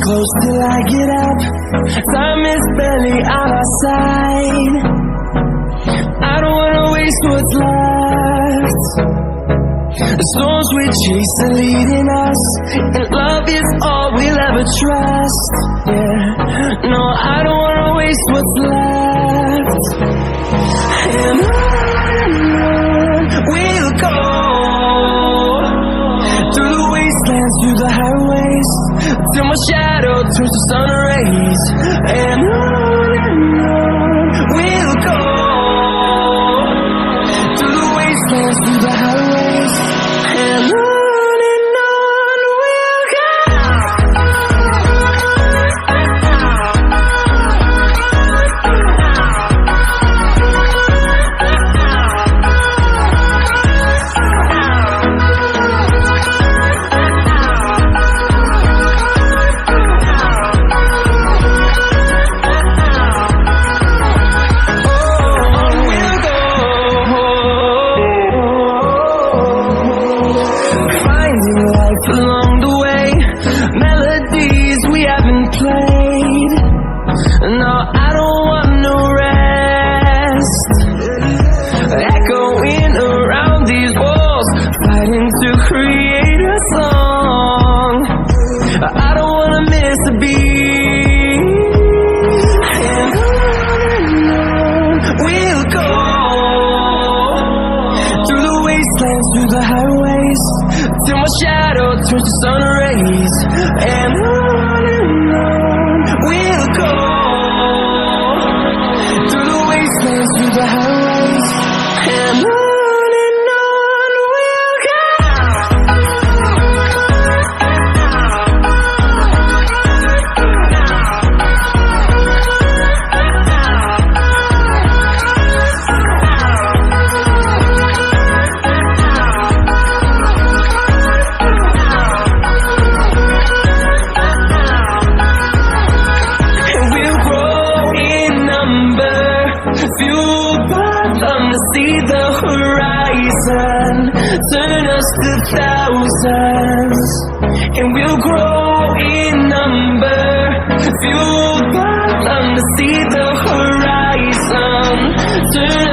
close till I get up. Time is barely on our side. I don't wanna waste what's left. The storms we chase are leading us, and love is all we'll ever trust. Yeah, no, I don't wanna waste what's left. And on we'll go, through the wastelands, through the highways, till my shadow turns to sun rays. And on we'll go, through the wastelands, through the highways, and on we'll go. Along the way, melodies we haven't played. No, I don't want no rest. Echoing around these walls, fighting to create a song. I don't wanna miss a beat. And on we'll go, through the wastelands, through the highways, till my shadow turns to sun rays. And on we'll go, through the wastelands, through the highways, and on we'll go. Fueled by them to see the horizon, turn us to thousands, and we'll grow in number. Fueled by them to see the horizon, turn